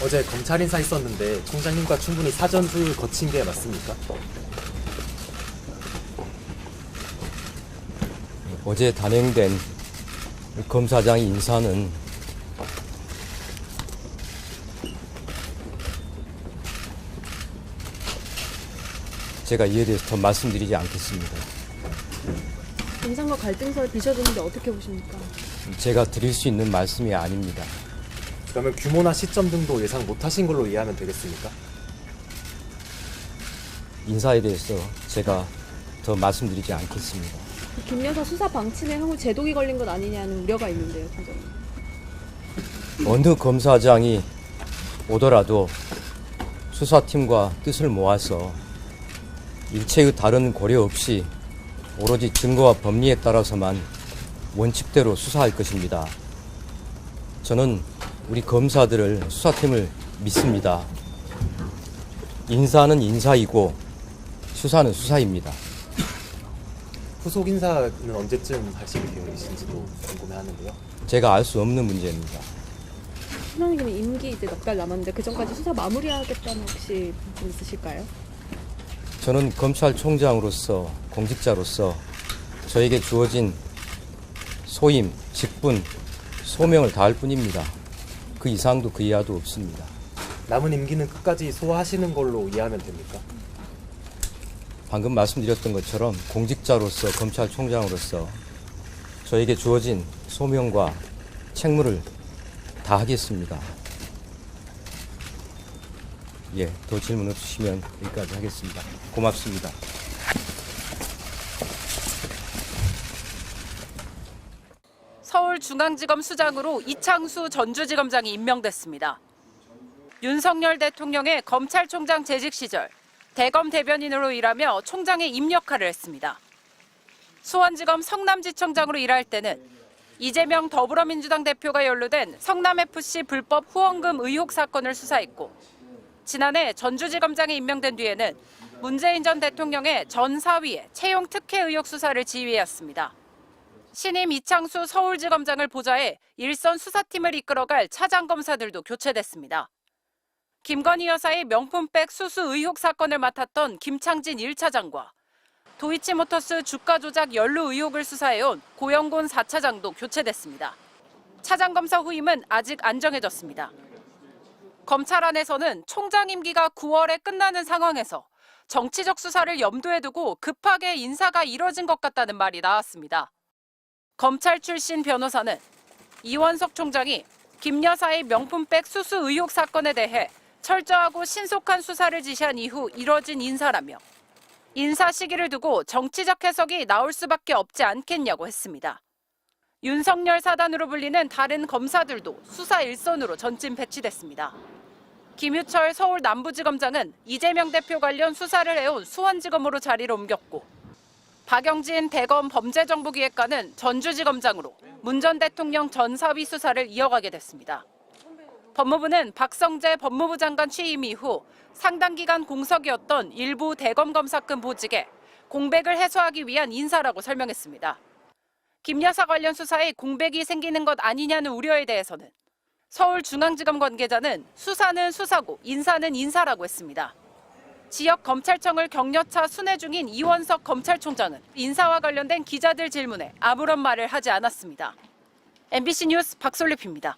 어제 검찰 인사 있었는데 총장님과 충분히 사전 조율 거친 게 맞습니까? 어제 단행된 검사장 인사는 제가 이에 대해서 더 말씀드리지 않겠습니다. 인상과 갈등설 비춰주는데 어떻게 보십니까? 제가 드릴 수 있는 말씀이 아닙니다. 그러면 규모나 시점 등도 예상 못하신 걸로 이해하면 되겠습니까? 인사에 대해서 제가 더 말씀드리지 않겠습니다. 김 여사 수사 방침에 향후 제동이 걸린 것 아니냐는 우려가 있는데요, 총장님. 어느 검사장이 오더라도 수사팀과 뜻을 모아서 일체의 다른 고려 없이 오로지 증거와 법리에 따라서만 원칙대로 수사할 것입니다. 저는 우리 검사들을, 수사팀을 믿습니다. 인사는 인사이고 수사는 수사입니다. 후속 인사는 언제쯤 하실 계획이신지도 궁금해하는데요. 제가 알 수 없는 문제입니다. 총장님 임기 이제 넉 달 남았는데 그 전까지 수사 마무리하겠다는 혹시 좀 있으실까요? 저는 검찰총장으로서, 공직자로서 저에게 주어진 소임, 직분, 소명을 다할 뿐입니다. 그 이상도 그 이하도 없습니다. 남은 임기는 끝까지 소화하시는 걸로 이해하면 됩니까? 방금 말씀드렸던 것처럼 공직자로서, 검찰총장으로서 저에게 주어진 소명과 책무를 다하겠습니다. 더 질문 없으시면 여기까지 하겠습니다. 고맙습니다. 서울중앙지검 수장으로 이창수 전주지검장이 임명됐습니다. 윤석열 대통령의 검찰총장 재직 시절 대검 대변인으로 일하며 총장의 입 역할을 했습니다. 수원지검 성남지청장으로 일할 때는 이재명 더불어민주당 대표가 연루된 성남FC 불법 후원금 의혹 사건을 수사했고, 지난해 전주지검장에 임명된 뒤에는 문재인 전 대통령의 전 사위의 채용 특혜 의혹 수사를 지휘했습니다. 신임 이창수 서울지검장을 보좌해 일선 수사팀을 이끌어갈 차장검사들도 교체됐습니다. 김건희 여사의 명품백 수수 의혹 사건을 맡았던 김창진 1차장과 도이치모터스 주가 조작 연루 의혹을 수사해온 고영곤 4차장도 교체됐습니다. 차장검사 후임은 아직 안 정해졌습니다. 검찰 안에서는 총장 임기가 9월에 끝나는 상황에서 정치적 수사를 염두에 두고 급하게 인사가 이뤄진 것 같다는 말이 나왔습니다. 검찰 출신 변호사는 이원석 총장이 김 여사의 명품백 수수 의혹 사건에 대해 철저하고 신속한 수사를 지시한 이후 이뤄진 인사라며 인사 시기를 두고 정치적 해석이 나올 수밖에 없지 않겠냐고 했습니다. 윤석열 사단으로 불리는 다른 검사들도 수사 일선으로 전진 배치됐습니다. 김유철 서울 남부지검장은 이재명 대표 관련 수사를 해온 수원지검으로 자리를 옮겼고, 박영진 대검 범죄정보기획관은 전주지검장으로 문 전 대통령 전 사위 수사를 이어가게 됐습니다. 법무부는 박성재 법무부 장관 취임 이후 상당 기간 공석이었던 일부 대검 검사급 보직에 공백을 해소하기 위한 인사라고 설명했습니다. 김 여사 관련 수사에 공백이 생기는 것 아니냐는 우려에 대해서는 서울중앙지검 관계자는 수사는 수사고 인사는 인사라고 했습니다. 지역 검찰청을 격려차 순회 중인 이원석 검찰총장은 인사와 관련된 기자들 질문에 아무런 말을 하지 않았습니다. MBC 뉴스 박솔립입니다.